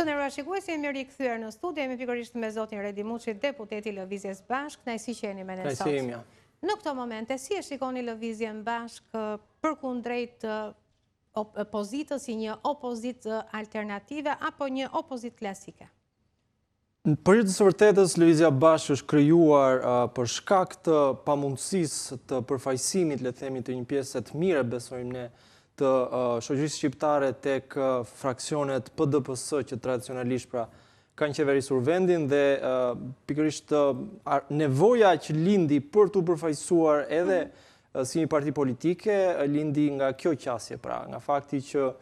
të nderuar shikues, jemi rikthyer në studio, jemi pikërisht me zotin Redi Muçi, deputeti i Lëvizjes Bashk. Kënaqësi që jeni me ne sot. Në këto momente, si e shikoni Lëvizjen Bashk përkundrejt opozitës, si një opozitë alternative apo një opozitë klasike? Për të së vërtetës, Lëvizja Bashk është krijuar për shkak të pamundësisë të përfaqësimit, le të themi, të një pjesë të mirë, besojmë ne, të shoqërisë shqiptare tek fraksionet PDPS që tradicionalisht pra kanë qeverisur vendin dhe pikërisht nevoja që lindi për të përfaqësuar edhe si një parti politike lindi nga kjo qasje, pra nga fakti që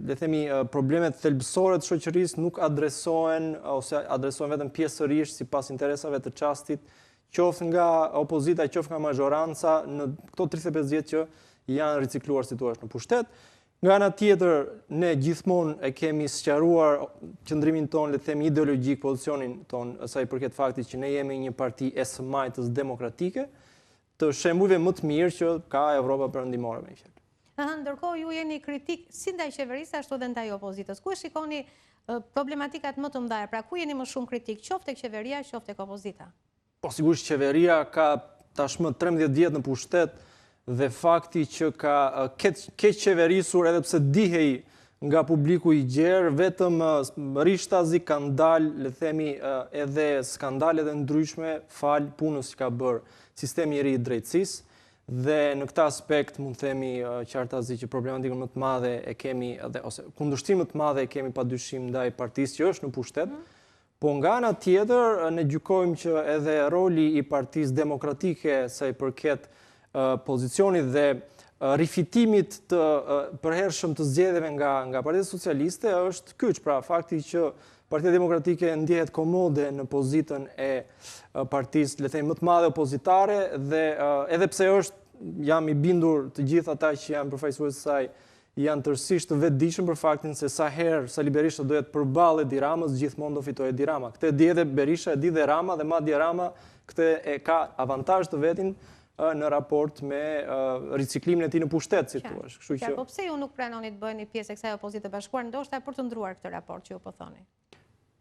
le themi problemet thelbësore të shoqërisë nuk adresohen ose adresohen vetëm pjesërisht sipas interesave të çastit, qoftë nga opozita, qoftë nga majoranca në këto 35 vjet që janë ricikluar situash në pushtet. Nga ana tjetër, ne gjithmonë e kemi sqaruar qëndrimin ton, le të themi ideologjik, pozicionin ton, sa i përket faktit që ne jemi një parti e së demokratike, të shembujve më të mirë që ka Evropa perëndimore me fjalë. Ndërkohë ju jeni kritik si ndaj qeverisë ashtu edhe ndaj opozitës. Ku e shikoni problematikat më të mëdha? Pra ku jeni më shumë kritik, qoftë tek qeveria, qoftë tek opozita? Po sigurisht qeveria ka tashmë 13 vjet në pushtet dhe fakti që ka keq qeverisur edhe pse dihej nga publiku i gjerë, vetëm rishtazi kanë dalë, le themi, edhe skandalet e ndryshme fal punës që ka bërë sistemi i ri i drejtësisë. Dhe në këtë aspekt mund themi qartazi që problematikën më të madhe e kemi ose kundërshtim më të madhe e kemi padyshim ndaj partisë që është në pushtet. Po nga ana tjetër ne gjykojmë që edhe roli i Partisë Demokratike sa i përket pozicionit dhe rifitimit të përhershëm të zgjedhjeve nga Partia Socialiste është kyç, pra fakti që Partia Demokratike ndjehet komode në pozitën e partisë, le të themi, më të madhe opozitare dhe edhe pse jam i bindur të gjithë ata që janë përfaqësues të saj janë tërësisht të vetëdijshëm për faktin se sa herë Sali Berisha dohet të përballet Edi Ramës, gjithmonë do fitojë Edi Rama. Këtë e di edhe Berisha, e di dhe Rama dhe madje Rama këtë e ka avantazh të vetin në raport me riciklimin e tij në pushtet, si thua. Kështu që po pse ju nuk pranoni të bëheni pjesë e kësaj opozite të bashkuar, ndoshta për të ndruar këtë raport që ju po thoni?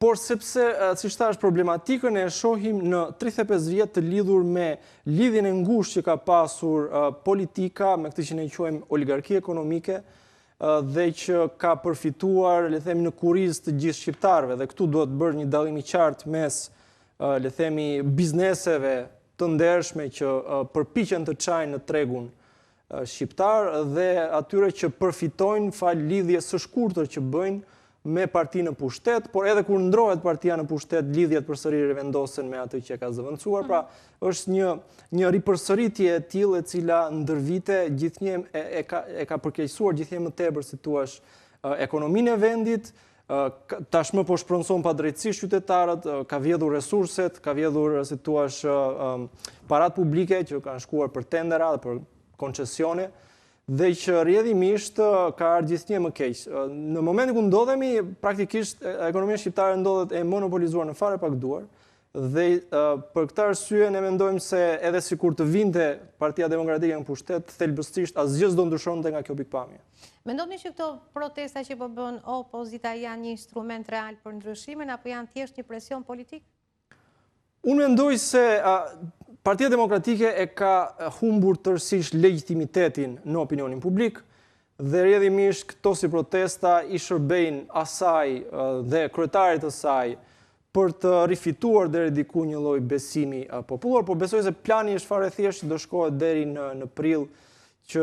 Por sepse, siç thash, problematikën e shohim në 35 vjet të lidhur me lidhjen e ngushtë që ka pasur politika me këtë që ne quajmë oligarki ekonomike dhe që ka përfituar, le themi, në kuriz të gjithë shqiptarëve, dhe këtu duhet bërë një dallim i qartë mes, le themi, bizneseve të ndershme që përpiqen të çajnë në tregun shqiptar dhe atyre që përfitojnë fal lidhjes së shkurtër që bëjnë me partinë në pushtet, por edhe kur ndrohet partia në pushtet, lidhjet përsëri rivendosen me atë që ka zëvendësuar. Pra, është një ripërsëritje e tillë e cila ndër vite gjithnjë e ka përkeqësuar gjithnjë më tepër, si thua, ekonominë e vendit, tashmë po shpronson padrejtësisht qytetarët, ka vjedhur resurset, ka vjedhur, si thua, parat publike që kanë shkuar për tendera dhe për koncesione, dhe që rrjedhimisht ka ardhur gjithnjë më keq. Në momentin ku ndodhemi, praktikisht ekonomia shqiptare ndodhet e monopolizuar në fare pak duar, dhe për këtë arsye ne mendojmë se edhe sikur të vinte Partia Demokratike në pushtet, thelbësisht asgjë s'do ndryshonte nga kjo pikpamje. Mendoni që këto protesta që po bën opozita janë një instrument real për ndryshimin apo janë thjesht një presion politik? Unë mendoj se Partia Demokratike e ka humbur tërësisht legitimitetin në opinionin publik dhe rrjedhimisht këto si protesta i shërbejnë asaj dhe kryetarit të saj për të rifituar deri diku një lloj besimi popullor, por besoj se plani është fare thjesht, do shkohet deri në prill, që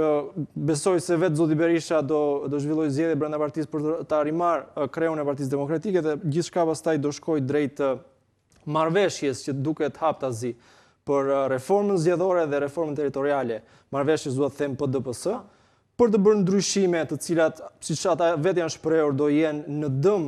besoj se vetë zoti Berisha do zhvillojë zgjedhje brenda partisë për të arrimarrë kreun e Partisë Demokratike dhe gjithçka pastaj do shkojë drejt marrëveshjes që duket haptazi për reformën zgjedhore dhe reformën territoriale, marrëveshjes duhet të them PDPS, për të bërë ndryshime të cilat, siç ata vetë janë shprehur, do jenë në dëm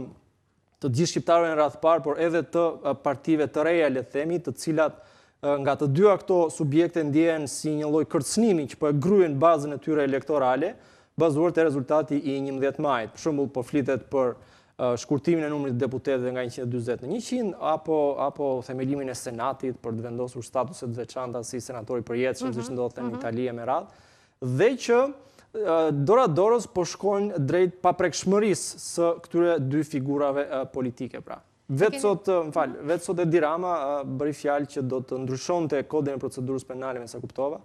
të gjithë shqiptarëve në radh parë, por edhe të partive të reja, le të themi, të cilat nga të dyja këto subjekte ndjehen si një lloj kërcënimi që po e gryen bazën e tyre elektorale, bazuar te rezultati i 11 majit. Për shembull, po flitet për shkurtimin e numrit të deputetëve nga 140 në 100, apo themelimin e Senatit për të vendosur statuset të veçanta si senatori përjetshëm, siç ndodhet në Itali me radhë, dhe që dora dorës po shkojnë drejt paprekshmërisë së këtyre dy figurave politike pra. Vetë sot Edi Rama bëri fjalë që do të ndryshonte kodin e procedurës penale, me sa kuptova,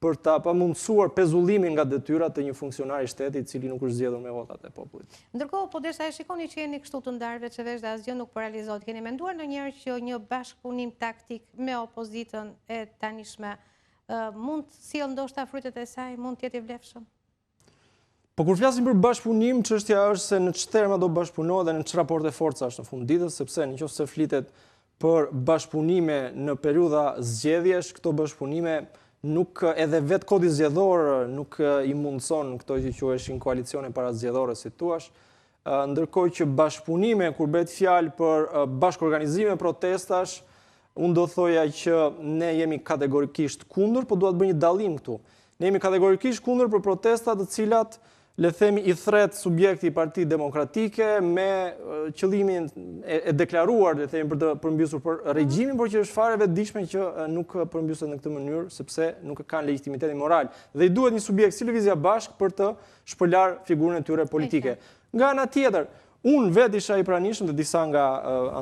për ta pamundësuar pezullimin nga detyrat të një funksionari shteti i cili nuk është zgjedhur me votat e popullit. Ndërkohë, po derisa e shikoni që jeni kështu të ndarë veçëveç dhe asgjë nuk po realizohet, keni menduar ndonjëherë që një bashkëpunim taktik me opozitën e tanishme mund të sjellë ndoshta frytet e saj, mund të jetë i vlefshëm? Po kur flasim për bashkëpunim, çështja është se në ç'terma do bashkëpunohet dhe në ç'raporte forcash në fund ditës, sepse nëse flitet për bashkëpunime në periudha zgjedhjesh, këto bashkëpunime nuk edhe vetë kodi zgjedhor nuk i mundson këto që quheshin koalicione parazgjedhore, si thuash, ndërkohë që bashkëpunime kur bëhet fjalë për bashkëorganizime protestash, unë do thoja që ne jemi kategorikisht kundër, po duhet bëjmë një dallim këtu. Ne jemi kategorikisht kundër për protestat të cilat le themi i thret subjekti i Partisë Demokratike me qëllimin e deklaruar, le themi, për të përmbysur për regjimin, por që është fare vetëdijshme që nuk përmbyset në këtë mënyrë sepse nuk kanë legitimitetin moral. Dhe i duhet një subjekt si Lëvizja Bashk për të shpëlar figurën e tyre politike. Nga ana tjetër, unë vetë isha i pranishëm dhe disa nga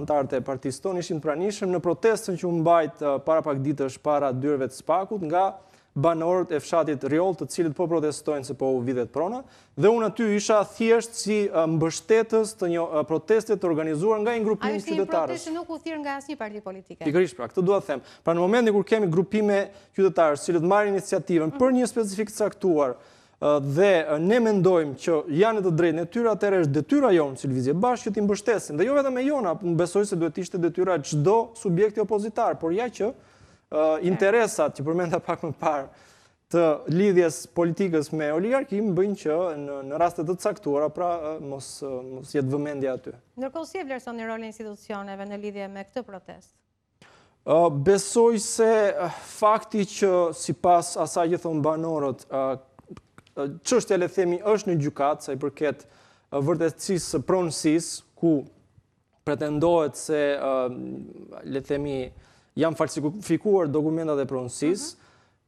antarët e partisë tonë ishin pranishëm në protestën që u mbajt para pak ditësh para dyreve të Spakut nga banorët e fshatit Riol, të cilët po protestojnë se po u vidhet prona, dhe unë aty isha thjesht si mbështetës të një proteste të organizuar nga një grupim qytetarësh. Ajo si një protestë nuk u thirr nga asnjë parti politike. Pikërisht, pra, këtë dua të them. Pra në momentin kur kemi grupime qytetarësh, cilët marrin iniciativën për një specifik caktuar dhe ne mendojmë që janë të drejtë në tyre, atëherë është detyra jonë si Lëvizje Bashkë që t'i mbështesim. Dhe jo vetëm e jona, besoj se duhet ishte detyra çdo subjekti opozitar, por ja që interesat që përmenda pak më parë të lidhjes politikës me oligarkin bëjnë që në rastet të caktuara pra mos jetë vëmendja aty. Ndërkohë, si e vlerësoni rolin e institucioneve në lidhje me këtë protestë? Besoj se fakti që sipas asaj që thonë banorët, çështja le themi është në gjykatë sa i përket vërtetësisë së pronësisë, ku pretendohet se le themi janë falsifikuar dokumentat e pronësisë.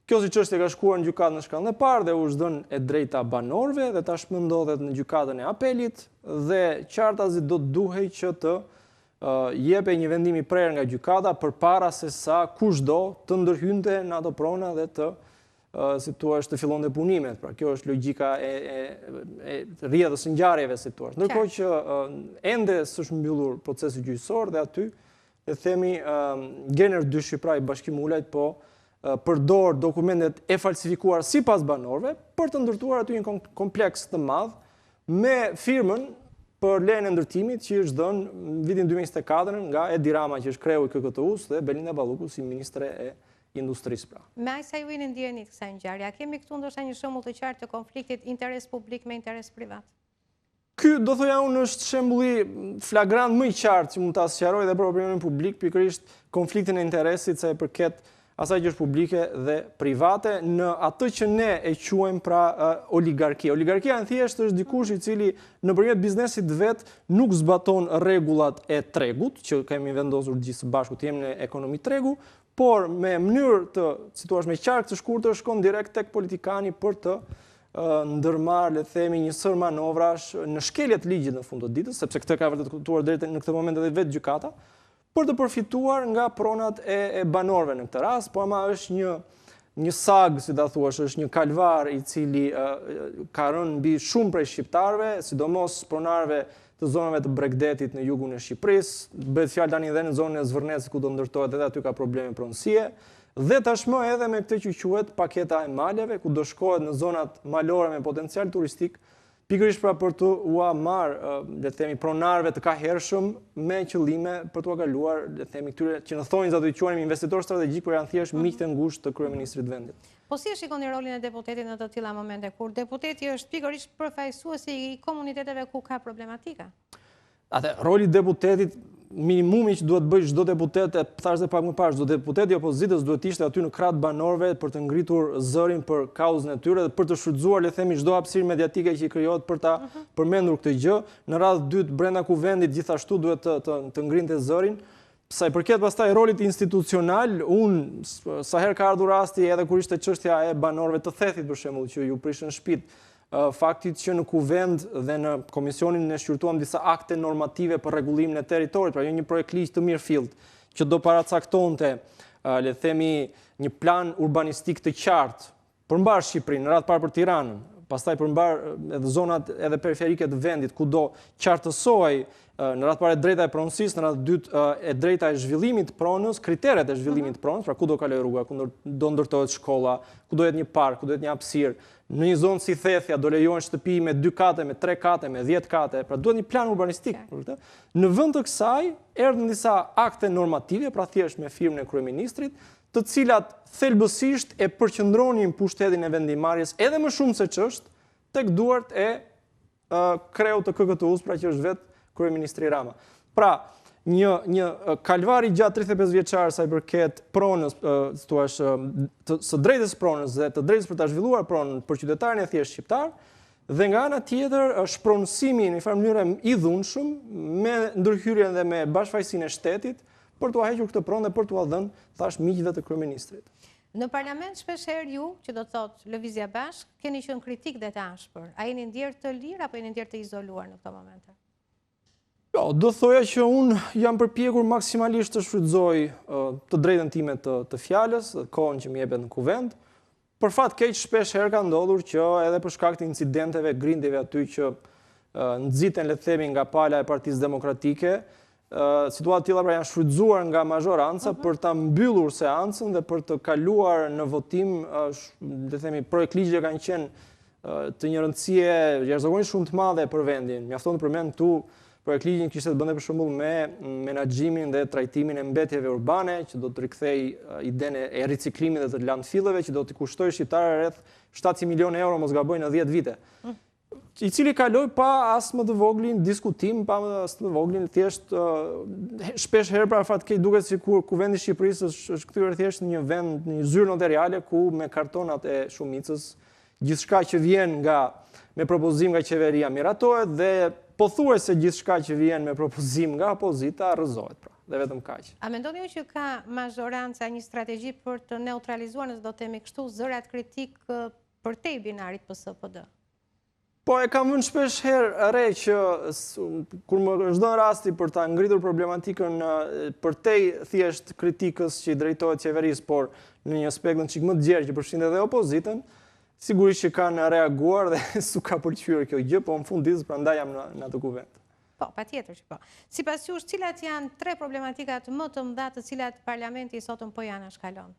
Kjo si çështje ka shkuar në gjykatë në shkallën e parë dhe u është dhënë e drejta banorëve dhe tashmë ndodhet në gjykatën e apelit dhe qartazi do të duhej që të jepej një vendim i prerë nga gjykata përpara se sa kushdo të ndërhynte në ato prona dhe të si thua të fillonte punimet. Pra kjo është logjika e rrjedhës së ngjarjeve, si thua. Ndërkohë që ende s'është mbyllur procesi gjyqësor dhe aty e themi Gener Dyshi, pra i Bashkimi Ulajt, po përdor dokumentet e falsifikuar sipas banorëve për të ndërtuar aty një kompleks të madh me firmën për lejen e ndërtimit që është dhënë në vitin 2024 nga Edi Rama, që është kreu i KKT-us, dhe Belinda Balluku si ministre e industrisë. Pra. Me aq sa ju jeni ndjenit kësaj ngjarje, a kemi këtu ndoshta një shembull të qartë të konfliktit interes publik me interes privat? Ky, do thoja unë, është shembulli flagrant më i qartë që mund ta sqaroj dhe për opinionin publik, pikërisht konfliktin e interesit sa i përket asaj që është publike dhe private në atë që ne e quajmë pra oligarki. Oligarkia në thjesht është dikush i cili nëpërmjet biznesit vet nuk zbaton rregullat e tregut, që kemi vendosur gjithë së bashku të jemi në ekonomi tregu, por me mënyrë të, si thua, me qark të shkurtër shkon direkt tek politikani për të ndërmarrë, le themi, një sër manovrash në shkelje të ligjit në fund të ditës, sepse këtë ka vërtetuar deri në këtë moment edhe vetë gjykata, për të përfituar nga pronat e banorëve në këtë rast, po ama është një sag, si ta thuash, është një kalvar i cili ka rënë mbi shumë prej shqiptarëve, sidomos pronarëve të zonave të Bregdetit në jugun e Shqipërisë, bëhet fjalë tani edhe në zonën e Zvërnecit ku do ndërtohet edhe aty ka probleme pronësie, dhe tashmë edhe me këtë që quhet paketa e maleve, ku do shkohet në zonat malore me potencial turistik, pikërisht pra për të ua marrë, le të themi, pronarëve të kahershëm me qëllime për t'ua kaluar, le të themi, këtyre që në thonjza do i quajmë investitor strategjik, por janë thjesht miq të ngushtë të kryeministrit të vendit. Po si e shikoni rolin e deputetit në të tilla momente kur deputeti është pikërisht përfaqësuesi i komuniteteve ku ka problematika? Atë roli i deputetit, minimumi që duhet bëj çdo deputet, e thash edhe pak më parë, çdo deputet i opozitës duhet ishte aty në krah të banorëve për të ngritur zërin për kauzën e tyre dhe për të shfrytzuar, le të themi, çdo hapësirë mediatike që i krijohet për ta përmendur këtë gjë. Në radhë dytë, brenda kuvendit gjithashtu duhet të ngrinte zërin. Sa i përket pastaj rolit institucional, unë sa herë ka ardhur rasti edhe kur ishte çështja e banorëve të Thethit për shembull që ju prishën shtëpitë, faktit që në kuvend dhe në komisionin ne shqyrtuam disa akte normative për rregullimin e territorit, pra jo një projekt ligj të mirëfillt që do paracaktonte, le të themi, një plan urbanistik të qartë përmbar Shqipërinë, në radhë parë për Tiranën, pastaj përmbar edhe zonat edhe periferike të vendit, ku do qartësoj në radhë parë drejta e pronësisë, në radhë dytë e drejta e zhvillimit të pronës, kriteret e zhvillimit të pronës, pra ku do kaloj rruga, ku do ndërtohet shkolla, ku do jetë një park, ku do jetë një hapësirë, në një zonë si Thethja do lejohen shtëpi me 2 kate, me 3 kate, me 10 kate, pra duhet një plan urbanistik. Në vend të kësaj erdhën disa akte normative, pra thjesht me firmën e kryeministrit, të cilat thelbësisht e përqendronin pushtetin e vendimarrjes edhe më shumë se ç'është tek duart e kreut të KKT-us, pra që është vetë kryeministri Rama. Pra, një kalvar i gjatë 35 vjeçar sa i përket pronës, së drejtës pronës dhe të drejtës për ta zhvilluar pronën për qytetarin e thjesht shqiptar, dhe nga ana tjetër shpronësimi në një farë mënyrë i dhunshëm me ndërhyrjen dhe me bashkëfaqësinë e shtetit për t'u hequr këtë pronë dhe për t'u dhënë thash miqve të kryeministrit. Në parlament shpeshherë ju, që do të thotë Lëvizja Bashk, keni qenë kritik dhe të ashpër. A jeni ndjerë të lirë apo jeni ndjerë të izoluar në këto momente? Jo, do thoja që unë jam përpjekur maksimalisht të shfrytëzoj të drejtën time të fjalës, kohën që më jepet në kuvend. Për fat keq shpesh herë ka ndodhur që edhe për shkak të incidenteve, grindjeve aty që nxiten le të themi nga pala e Partisë Demokratike, situatë tilla pra janë shfrytëzuar nga mazhoranca për ta mbyllur seancën dhe për të kaluar në votim, le të themi, projekt ligje kanë qenë të një rëndësie jashtëzakonisht shumë të madhe për vendin. Mjafton të përmend këtu projekt ligjin kishte të bënte për shembull me menaxhimin dhe trajtimin e mbetjeve urbane, që do të rikthej idenë e riciklimit dhe të landfilleve, që do t'i kushtojë shqiptarëve rreth 700 milionë euro mos gaboj në 10 vite. I cili kaloi pa as më të voglin diskutim, pa as të voglin thjesht shpesh herë pra fat keq duket sikur kuvendi i Shqipërisë është kthyer thjesht në një vend, në një zyrë notariale ku me kartonat e shumicës gjithçka që vjen me propozim nga qeveria miratohet dhe pothuajse gjithçka që vjen me propozim nga opozita rrëzohet pra, dhe vetëm kaq. A mendoni ju që ka mazhoranca një strategji për të neutralizuar, nëse do të themi kështu, zërat kritik përtej binarit PS-PD? Po e kam vënë shpesh herë re që kur më është dhënë rasti për ta ngritur problematikën përtej thjesht kritikës që i drejtohet qeverisë, por në një aspekt çik më të gjerë që përfshin edhe opozitën, sigurisht që kanë reaguar dhe s'u ka pëlqyer kjo gjë, po në fund ditës prandaj jam në atë kuvend. Po, patjetër që po. Sipas jush, cilat janë 3 problematikat më të mëdha të cilat parlamenti sotëm po janë shkalon?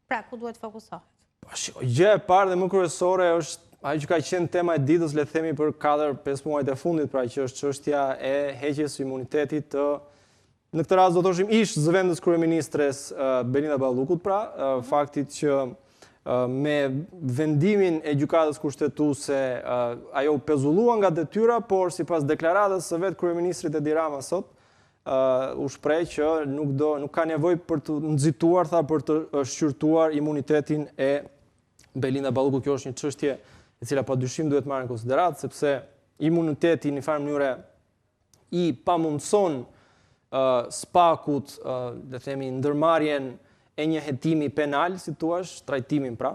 Pra, ku duhet fokusohet? Po, gjë e parë dhe më kryesore është ajo që ka qenë tema e ditës, le të themi për 4-5 muajt e fundit, pra që është çështja e heqjes së imunitetit të, në këtë rast do të thoshim ish zëvendës kryeministres Belinda Ballukut, pra faktit që me vendimin e gjykatës kushtetuese ajo u pezullua nga detyra, por sipas deklaratës së vet kryeministrit Edi Rama sot, u shpreh që nuk ka nevojë për të nxituar, për të shqyrtuar imunitetin e Belinda Ballukut. Kjo është një çështje e cila padyshim duhet marrë në konsiderat, sepse imuniteti në farë mënyre i pamundson spakut, le themi, ndërmarrjen e një hetimi penal, si thua, trajtimin pra,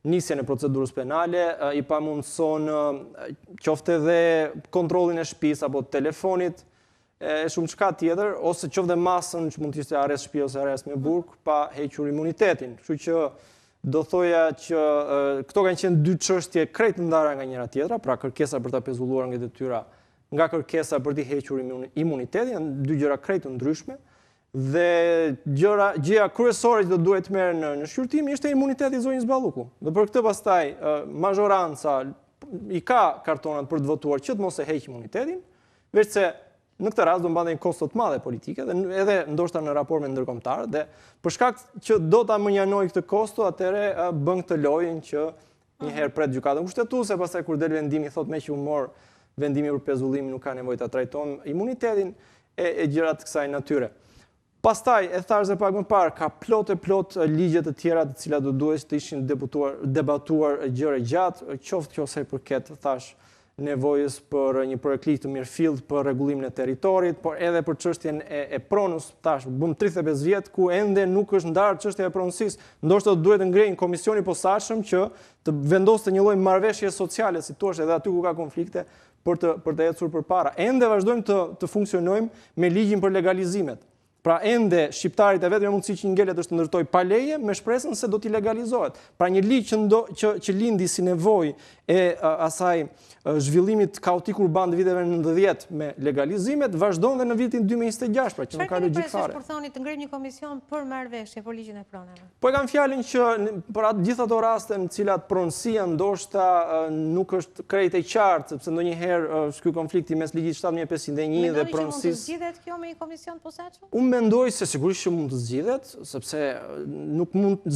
nisjen e procedurës penale, i pamundson qoftë edhe kontrollin e shtëpisë apo telefonit, e shumë çka tjetër, ose qoftë masën që mund të ishte arrest shtëpi ose arrest me burg, pa hequr imunitetin. Kështu që do thoja që këto kanë qenë 2 çështje krejt ndara nga njëra tjetra, pra kërkesa për ta pezulluar nga detyra, nga kërkesa për të hequr imunitetin, janë 2 gjëra krejt ndryshme. Dhe gjëja kryesore që do duhet merr në shqyrtim ishte imuniteti i zonjës Balluku. Dhe për këtë pastaj mazhoranca i ka kartonat për të votuar që të mos e heq imunitetin, veçse në këtë rast do mbante kosto të mëdha politike dhe edhe ndoshta në raport me ndërkombëtarët, dhe për shkak që do ta mënjanoj këtë kosto, atëre bën këtë lojën që një herë pret gjykatën kushtetuese, pastaj kur del vendimi thotë me që u mor vendimi për pezullim, nuk ka nevojë ta trajtojmë imunitetin e gjëra të kësaj natyre. Pastaj, e thash dhe pak më parë, ka plot ligje të tjera të cilat do duhet të ishin debatuar gjëre gjatë, qoftë kjo sa i përket, thash, nevojës për një projeklik të mirëfillt për rregullimin e territorit, por edhe për çështjen e pronës. Tash bëm 35 vjet ku ende nuk është ndarë çështja e pronësisë. Ndoshta duhet të ngrejë një komision i posaçëm që të vendosë një lloj marrëveshje sociale, si thua, edhe aty ku ka konflikte për të ecur përpara. Ende vazhdojmë të funksionojmë me ligjin për legalizimet. Pra ende shqiptarit e vetëm mundësi që ngelet është të ndërtoj pa leje me shpresën se do t'i legalizohet. Pra një ligj që lindi si nevojë e asaj zhvillimit kaotik urban të viteve 90 me legalizimet vazhdon dhe në vitin 2026, pra që nuk ka logjik fare. Çfarë keni thoni të ngrejmë një komision për marrëveshje për ligjin e pronave? Po e kam fjalën që për gjithë ato raste në cilat pronësia ndoshta nuk është krejt e qartë, sepse ndonjëherë është ky konflikti mes ligjit 7501 dhe pronësisë. Mendoni që mund të zgjidhet kjo me një komision posaçëm? Unë mendoj se sigurisht që mund të zgjidhet, sepse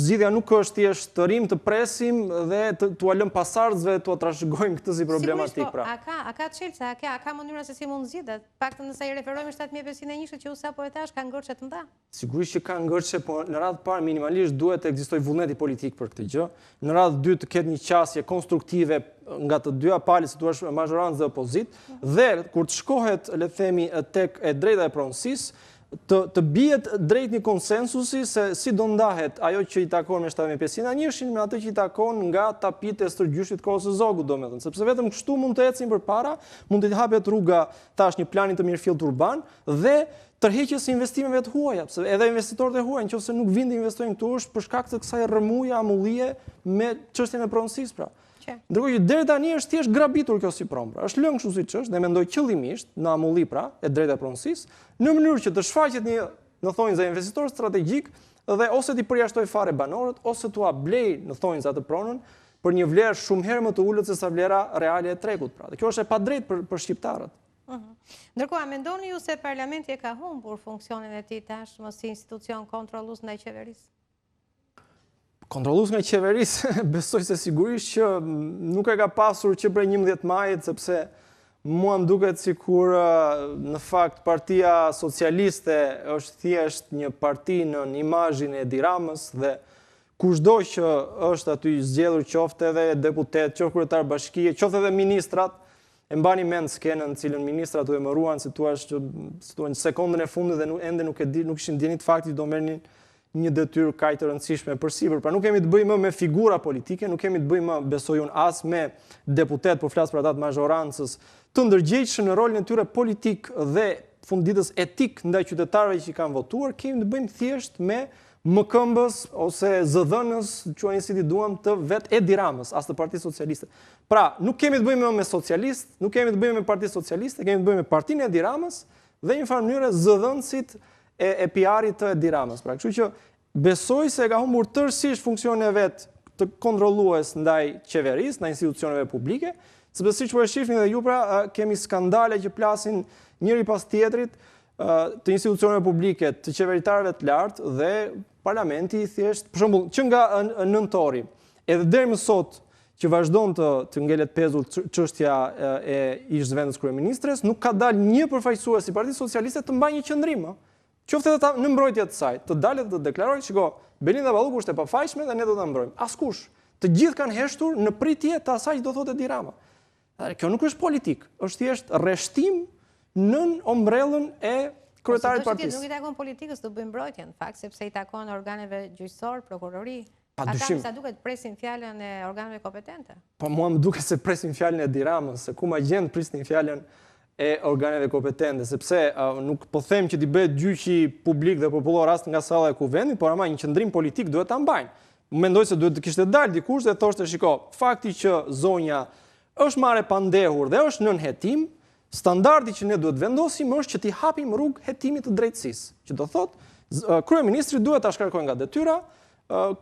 zgjidhja nuk është thjesht të rim të presim dhe t'u lëm pasardhësve t'u trashëgojmë këtë si problematik pra. A ka çelëse, a ka mënyra se si mund të zgjidhet? Paktën nëse i referojmë 7501 që u sapo e thash ka ngërçe të mëdha. Sigurisht që ka ngërçe, po në radhë parë minimalisht duhet të ekzistojë vullneti politik për këtë gjë. Në radhë dytë të ketë një qasje konstruktive nga të dyja palët, si thua majorancë dhe opozitë, dhe kur të shkohet, le të themi, tek e drejta e pronësisë, të bijet drejt një konsensusi se si do ndahet ajo që i takon me 7501 me atë që i takon nga tapit e stërgjyshit kohës së zogut, domethënë, sepse vetëm kështu mund të ecim përpara, mund të hapet rruga tash një plani të mirëfillt urban dhe tërheqjes së investimeve të huaja, sepse edhe investitorët e huaj nëse nuk vinë të investojnë këtu është për shkak të kësaj rrëmuje amullie me çështjen e pronësisë pra. Ndërkohë që deri tani është thjesht grabitur kjo si pronë, pra. Është lënë kështu siç është dhe mendoj qëllimisht në amulli pra e drejta e pronësisë, në mënyrë që të shfaqet një, në thonjza, investitor strategjik dhe ose t'i përjashtoj fare banorët ose t'ua blej në thonjza të pronën për një vlerë shumë herë më të ulët se sa vlera reale e tregut pra. Dhe kjo është e padrejtë për shqiptarët. Ndërkohë, a mendoni ju se parlamenti e ka humbur funksionin e tij tashmë si institucion kontrollues ndaj qeverisë? Kontrollues nga qeverisë, besoj se sigurisht që nuk e ka pasur që prej 11 majit, sepse mua më duket sikur në fakt Partia Socialiste është thjesht një parti në imazhin e Edi Ramës dhe kushdo që është aty zgjedhur qoftë edhe deputet, qoftë kryetar bashkie, qoftë edhe ministrat, e mbani mend skenën në cilën ministrat u emëruan, si thua në sekondën e fundit dhe ende nuk ishin dienit fakti do merrnin një detyrë kaq të rëndësishme përsipër. Pra nuk kemi të bëjmë me figura politike, nuk kemi të bëjmë, besoj unë, as me deputet, po flas për ata të majorancës, të ndërgjegjshëm në rolin e tyre politik dhe funditës etik ndaj qytetarëve që kanë votuar, kemi të bëjmë thjesht me mëkëmbës ose zëdhënës, quajnë si ti duam, të vet Edi Ramës, as të Partisë Socialiste. Pra, nuk kemi të bëjmë me socialist, nuk kemi të bëjmë me Partisë Socialiste, kemi të bëjmë me Partinë e Edi Ramës dhe një farë mënyrë zëdhënësit e PR-it të Edi Ramës. Pra, kështu që besoj se e ka humbur tërësisht funksionin e vet të kontrollues ndaj qeverisë, ndaj institucioneve publike, sepse siç po e shihni dhe ju pra, kemi skandale që plasin njëri pas tjetrit të institucioneve publike, të qeveritarëve të lartë dhe parlamenti thjesht, për shembull, që nga nëntori, edhe deri më sot që vazhdon të ngelet pezull çështja e ish-zëvendës kryeministres, nuk ka dalë një përfaqësues i Partisë Socialiste të mbajë një qendrim. Qoftë edhe në mbrojtje të saj, të dalet dhe të deklarojë, shiko, Belinda Balluku është e pafajshme dhe ne do ta mbrojmë. Askush. Të gjithë kanë heshtur në pritje të asaj që do thotë Edi Rama. Kjo nuk është politik, është thjesht rreshtim nën ombrellën e kryetarit të partisë. Nuk i takon politikës të bëjë mbrojtjen, në fakt, sepse i takon organeve gjyqësor, prokurori. Ata sa duket presin fjalën e organeve kompetente. Po mua më duket se presin fjalën e Edi Ramës, se ku ma gjend prisnin fjalën e organeve kompetente, sepse nuk po them që t'i bëhet gjyqi publik dhe popullor rast nga salla e kuvendit, por ama një qendrim politik duhet ta mbajnë. Mendoj se duhet të kishte dalë dikush dhe thoshte, shiko, fakti që zonja është marrë pa ndehur dhe është nën hetim, standardi që ne duhet vendosim është që t'i hapim rrugë hetimit të drejtësisë, që do thotë kryeministri duhet ta shkarkojë nga detyra,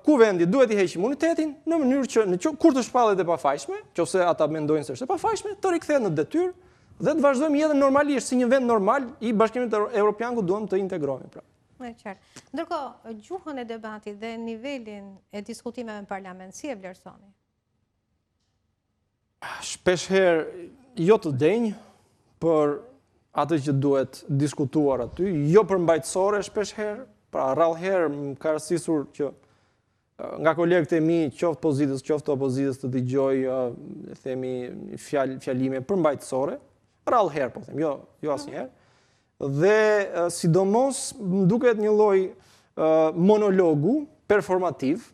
kuvendi duhet i heqë imunitetin në mënyrë që kur të shpallet e pafajshme, nëse ata mendojnë se është e pafajshme, të rikthehet në detyrë dhe të vazhdojmë jetën normalisht si një vend normal i Bashkimit Evropian ku duam të integrohemi pra. Qartë. Ndërkohë, gjuhën e debatit dhe nivelin e diskutimeve në parlament, si e vlerësoni? Shpesh herë jo të denjë për atë që duhet diskutuar aty, jo për mbajtësore shpesh herë, pra rrallë herë më ka rastisur që nga kolegët e mi, qoftë pozitës, qoftë opozitës, të dëgjoj, themi, fjalime përmbajtësore, rrallë herë, po them, jo asnjëherë. Dhe sidomos më duket një lloj monologu performativ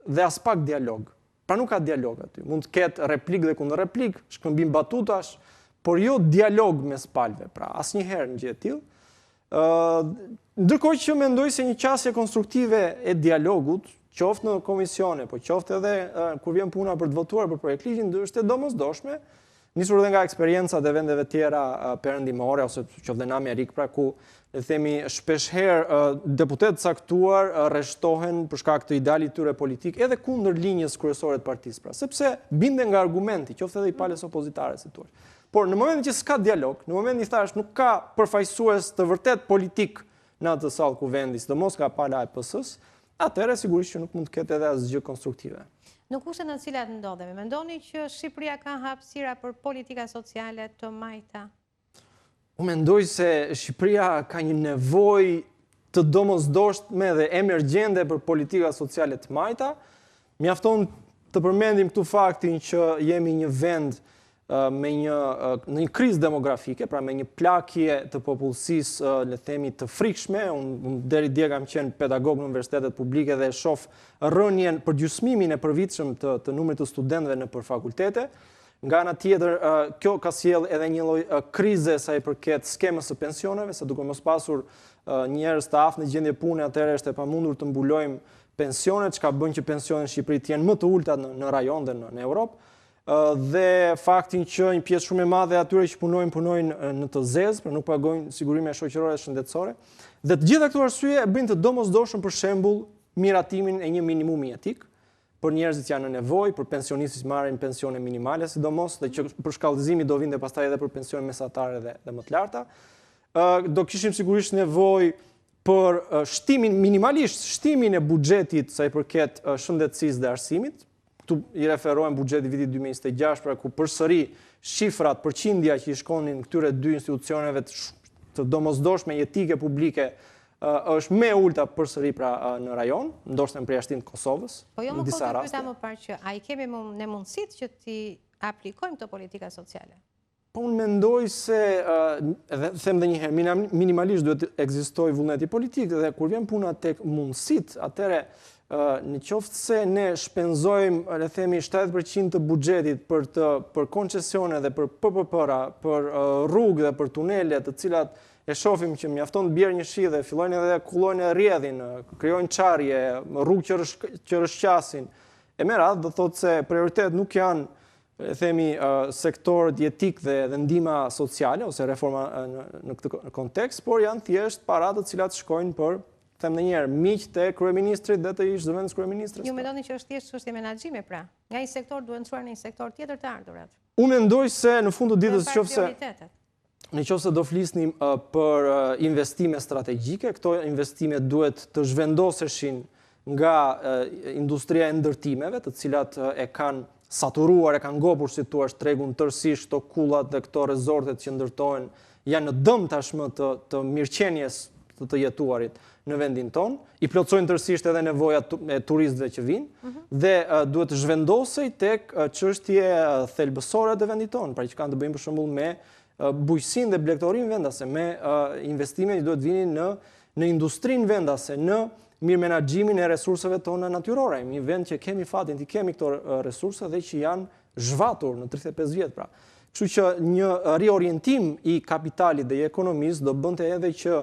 dhe as pak dialog. Pra nuk ka dialog aty. Mund të ketë replik dhe kundër replik, shkëmbim batutash, por jo dialog mes palëve. Pra asnjëherë në gjë të tillë. Ndërkohë që mendoj se një qasje konstruktive e dialogut, qoftë në komisione, po qoftë edhe kur vjen puna për të votuar për projekt ligjin, është e domosdoshme, nisur edhe nga eksperiencat e vendeve tjera perëndimore ose qoftë në Amerikë, pra ku le themi shpeshherë deputet caktuar rreshtohen për shkak të idealit tyre politik edhe kundër linjës kryesore të partisë, pra sepse binden nga argumenti, qoftë edhe i palës opozitare si thua. Por në momentin që s'ka dialog, në momentin që thash nuk ka përfaqësues të vërtet politik në atë sallë kuvendi, sidomos nga pala e PS-s, atëherë sigurisht që nuk mund të ketë edhe asgjë konstruktive. Në kushtet në të cilat ndodhemi, mendoni që Shqipëria ka hapësira për politika sociale të majta? Unë mendoj se Shqipëria ka një nevojë të domosdoshme dhe emergjente për politika sociale të majta. Mjafton të përmendim këtu faktin që jemi një vend me një krizë demografike, pra me një plakje të popullsisë, le themi, të frikshme. Unë deri dje kam qenë pedagog në universitetet publike dhe shoh rënjen për gjysmimin e përvitshëm të numrit të studentëve në për fakultete. Nga ana tjetër, kjo ka sjellë edhe një lloj krize sa i përket skemës së pensioneve, se duke mos pasur njerëz të aftë në gjendje pune, atëherë është e pamundur të mbulojmë pensionet, çka bën që pensionet në Shqipëri të jenë më të ulta në rajon dhe në Europë. Dhe faktin që një pjesë shumë e madhe atyre që punojnë në të zezë, për nuk pagojnë sigurime shoqërore dhe shëndetësore. Dhe të gjitha këto arsye e bëjnë të domosdoshëm për shembull miratimin e një minimumi etik për njerëzit që janë në nevojë, për pensionistët që marrin pensione minimale sidomos, dhe që për shkallëzimi do vinte pastaj edhe për pensione mesatare dhe më të larta. Do kishim sigurisht nevojë për minimalisht shtimin e buxhetit sa i përket shëndetësisë dhe arsimit. Këtu i referohem buxhetit vitit 2026, pra ku përsëri shifrat, përqindja që i shkonin këtyre dy institucioneve të domosdoshme jetike publike është më e ulta përsëri pra në rajon, ndoshta në përjashtim të Kosovës. Po jo më kohë më parë që a i kemi ne mundësitë që ti aplikojmë këto politika sociale? Po unë mendoj se, them dhe një herë, minimalisht duhet të ekzistojë vullneti politik, dhe kur vjen puna tek mundësitë, atëherë në qoftë se ne shpenzojmë, le themi, 70% të buxhetit për koncesione dhe për PPP-ra, për rrugë dhe për tunele, të cilat e shohim që mjafton të bjerë një shi dhe fillojnë edhe kullojnë e rrjedhin, krijojnë çarje, rrugë që rrëshqasin. E me radhë do thotë se prioritet nuk janë, le themi, sektorët jetik dhe ndihma sociale ose reforma në këtë kontekst, por janë thjesht para të cilat shkojnë për them në njerë, miq të kryeministrit dhe të ish zëvendës kryeministrit. Ju mendoni që është thjesht çështje menaxhimi pra? Nga një sektor duhet çuar në një sektor tjetër të ardhurat. Unë mendoj se në fund të ditës nëse do flisnim për investime strategjike, këto investime duhet të zhvendoseshin nga industria e ndërtimeve, të cilat e kanë saturuar, e kanë ngopur si thua tregun tërësisht, këto kullat dhe këto rezortet që ndërtohen janë në dëm tashmë të mirëqenies të jetuarit në vendin ton, i plotësojnë tërësisht edhe nevojat e turistëve që vinë, dhe duhet të zhvendosej tek çështje thelbësore të vendit ton, pra që kanë të bëjnë për shembull me bujqësinë dhe blegtorinë vendase, me investime që duhet vinin në industrinë vendase, në mirë menaxhimin e resurseve tona natyrore. Një vend që kemi fatin të kemi këto resurse dhe që janë zhvatur në 35 vjet pra. Kështu që një riorientim i kapitalit dhe i ekonomisë do bënte edhe që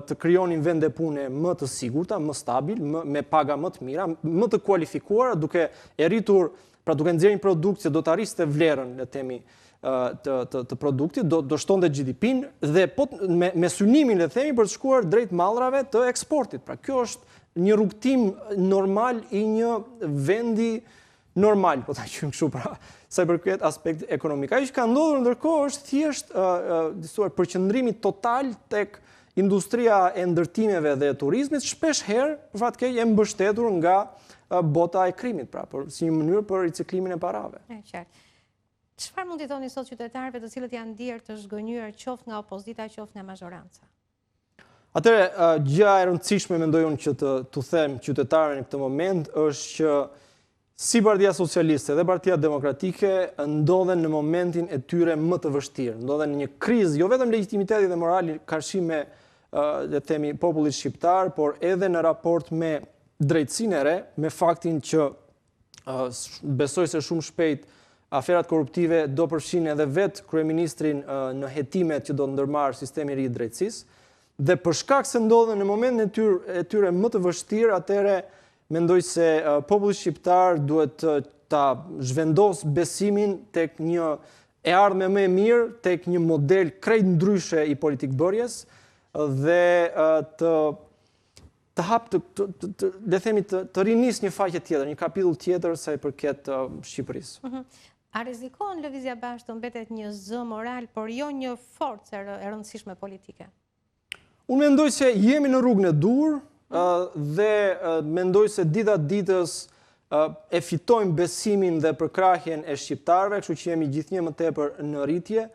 të krijonin vende pune më të sigurta, më stabil, me paga më të mira, më të kualifikuara, duke e rritur, pra duke nxjerrë një produkt që do të arriste vlerën, le të themi, të produktit, do shtonte GDP-n dhe me synimin, le të themi, për të shkuar drejt mallrave të eksportit. Pra kjo është një rrugtim normal i një vendi normal, po ta quajmë kështu, pra sa i përket aspekt ekonomik. Ajo që ka ndodhur ndërkohë është thjesht përqendrimi total tek industria e ndërtimeve dhe turizmit, shpesh herë për fat keq e mbështetur nga bota e krimit, pra, si një mënyrë për riciklimin e parave. Qartë. Çfarë mund t'i thoni sot qytetarëve të cilët janë ndier të zhgënjur qoftë nga opozita, qoftë nga mazhoranca? Atëre, gjëja e rëndësishme mendoj unë që të them qytetarëve në këtë moment është që si Partia Socialiste dhe Partia Demokratike ndodhen në momentin e tyre më të vështirë, ndodhen në një krizë, jo vetëm legitimiteti dhe morali karshi me le themi popullit shqiptar, por edhe në raport me drejtësinë e re, me faktin që besoj se shumë shpejt aferat korruptive do përfshin edhe vetë kryeministrin në hetimet që do ndërmarrë sistemi i ri i drejtësisë. Dhe për shkak se ndodhen në momentin e tyre më të vështirë, atëre mendoj se populli shqiptar duhet ta zhvendos besimin tek një e ardhme më e mirë, tek një model krejt ndryshe i politikbërjes dhe të hap të rinis një faqe tjetër, një kapitull tjetër sa i përket Shqipërisë. A rrezikon Lëvizja Bashkë të mbetet një zë moral, por jo një forcë e rëndësishme politike? Unë mendoj se jemi në rrugën e dur dhe mendoj se dita ditës e fitojmë besimin dhe përkrahjen e shqiptarëve, kështu që jemi gjithnjë më tepër në rritje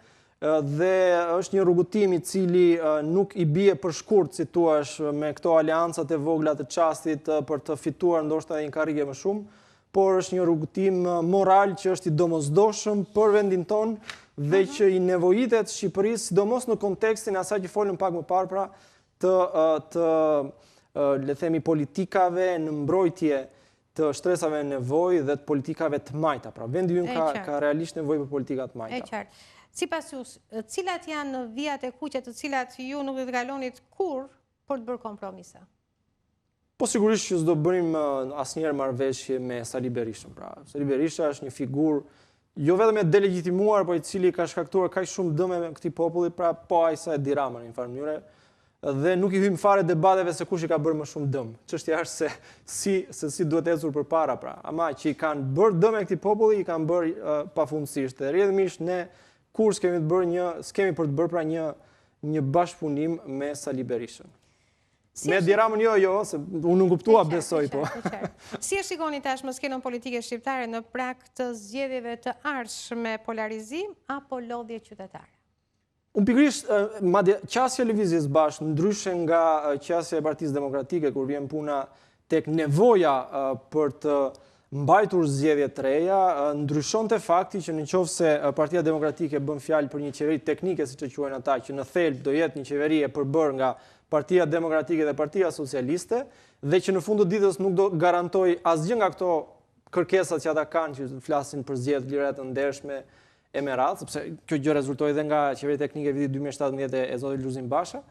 dhe është një rrugëtim i cili nuk i bie për shkurt, si thua, me këto aleancat e vogla të çastit për të fituar ndoshta edhe një karrige më shumë, por është një rrugëtim moral që është i domosdoshëm për vendin tonë dhe që i nevojitet Shqipërisë, sidomos në kontekstin asaj që folëm pak më parë, pra le themi politikave në mbrojtje të shtresave në nevojë dhe të politikave të majta. Pra vendi ynë ka realisht nevojë për politika të majta. E qartë. Sipas jush, cilat janë vijat e kuqe të cilat ju nuk do të kalonit kur për të bërë kompromise? Po sigurisht që s'do bërim asnjëherë marrëveshje me Sali Berishën. Pra, Sali Berisha është një figurë jo vetëm e delegitimuar, por i cili ka shkaktuar kaq shumë dëme me këtij populli, pra po ai sa e di Rama në një farë mënyrë, dhe nuk i hym fare debateve se kush i ka bërë më shumë dëm. Çështja është se si duhet ecur përpara, pra. Ama që i kanë bërë dëm këtij populli, i kanë bërë pafundësisht. Dhe rrjedhimisht ne kur s'kemi për të bërë pra një bashkëpunim me Sali Berishën. Me Diramën jo, se unë nuk kuptua besoj, po. Si e shikoni tashmë skenën politike shqiptare në prag të zgjedhjeve të ardhshme, polarizim apo lodhje qytetare? Unë pikërisht, madje qasja e Lëvizjes Bashkë, ndryshe nga qasja e Partisë Demokratike, kur vjen puna tek nevoja për të mbajtur zgjedhje të reja, ndryshonte fakti që nëse Partia Demokratike bën fjalë për një qeveri teknike, siç e quajnë ata, që në thelb do jetë një qeveri e përbërë nga Partia Demokratike dhe Partia Socialiste, dhe që në fund të ditës nuk do garantoj asgjë nga këto kërkesat që ata kanë, që flasin për zgjedhje lira të ndershme e me radhë, sepse kjo gjë rezultoi edhe nga qeveria teknike e vitit 2017 e zotit Luzin Basha.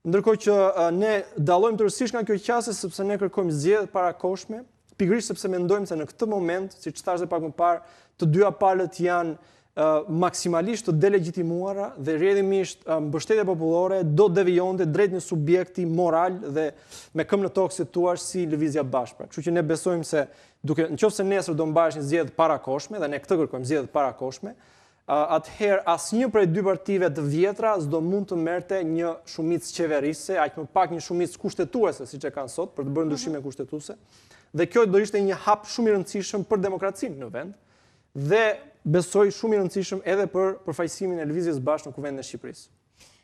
Ndërkohë që ne dallojmë tërësisht nga kjo qasje sepse ne kërkojmë zgjedhje të parakohshme, pikërisht sepse mendojmë se në këtë moment, siç thash edhe pak më parë, të dyja palët janë maksimalisht të delegitimuara dhe rrjedhimisht mbështetja popullore do devijonte drejt një subjekti moral dhe me këmbë në tokë, si thua, si Lëvizja Bashkë. Kështu që ne besojmë se nëse nesër do mbahesh një zgjedhje të parakohshme, dhe ne këtë kërkojmë, zgjedhje të parakohshme, atëherë asnjë prej dy partive të vjetra s'do mund të merrte një shumicë qeverisë, aq më pak një shumicë kushtetuese, siç e kanë sot, për të bërë ndryshime kushtetuese. Dhe kjo do ishte një hap shumë i rëndësishëm për demokracinë në vend dhe besoj shumë i rëndësishëm edhe për përfaqësimin e Lëvizjes Bashkë në Kuvendin e Shqipërisë.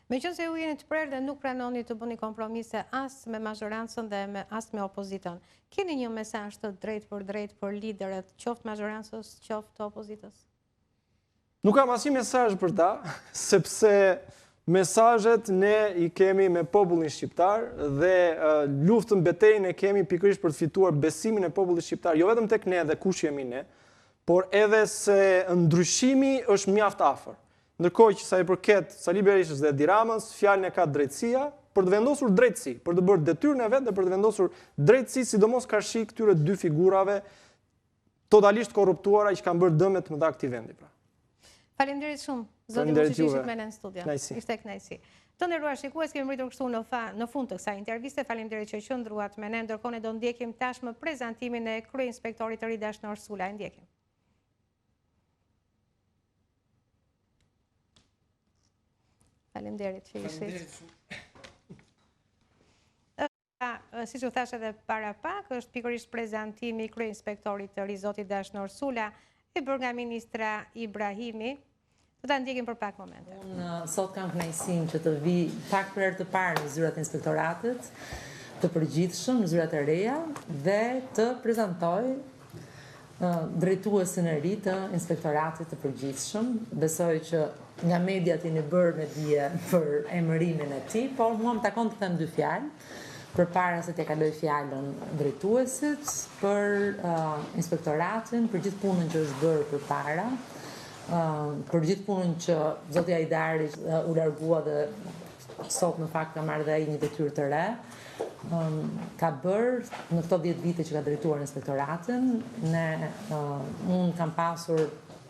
Meqense ju jeni të prerë dhe nuk pranoni të bëni kompromise as me mazhorancën dhe as me opozitën, keni një mesazh të drejtë për liderët, qoftë mazhorancës, qoftë opozitës? Nuk kam asnjë mesazh për ta, sepse mesazhet ne i kemi me popullin shqiptar dhe luftën, betejën e kemi pikërisht për të fituar besimin e popullit shqiptar, jo vetëm tek ne dhe kush jemi ne, por edhe se ndryshimi është mjaft afër. Ndërkohë që sa i përket Sali Berishës dhe Edi Ramës, fjalën e ka drejtësia për të vendosur drejtësi, për të bërë detyrën e vet dhe për të vendosur drejtësi, sidomos karshi këtyre dy figurave totalisht korruptuara që kanë bërë dëme të mëdha këtij vendi. Faleminderit shumë, zoti Vučić, që ishit me ne në studio. Ishte kënaqësi. Të nderuar shikues, kemi mbritur kështu në fund të kësaj interviste. Faleminderit që qëndruat me ne. Ndërkohë ne do ndjekim tashmë prezantimin e kryeinspektorit të ri Dashnor Sula. E ndjekim. Faleminderit që ishit. Si që thash edhe para pak, është pikërisht prezantimi kryeinspektorit të ri zotit Dashnor Sula, e bërë nga ministra Ibrahimi, të ta ndjekim për pak momente. Unë sot kam kënaqësinë që të vi pak për herë të parë në zyrat e inspektoratit të përgjithshëm, në zyrat e reja dhe të prezantoj drejtuesin e ri të inspektoratit të përgjithshëm. Besoj që nga mediat jeni bërë në dije për emërimin e tij, por mua më takon të them dy fjalë përpara se t'ja kaloj fjalën drejtuesit për inspektoratin, për gjithë punën që është bërë përpara, për gjithë punën që zoti Hajdari u largua dhe sot në fakt ka marrë dhe ai një detyrë të re. Ka bërë në këto 10 vite që ka drejtuar inspektoratin. Unë kam pasur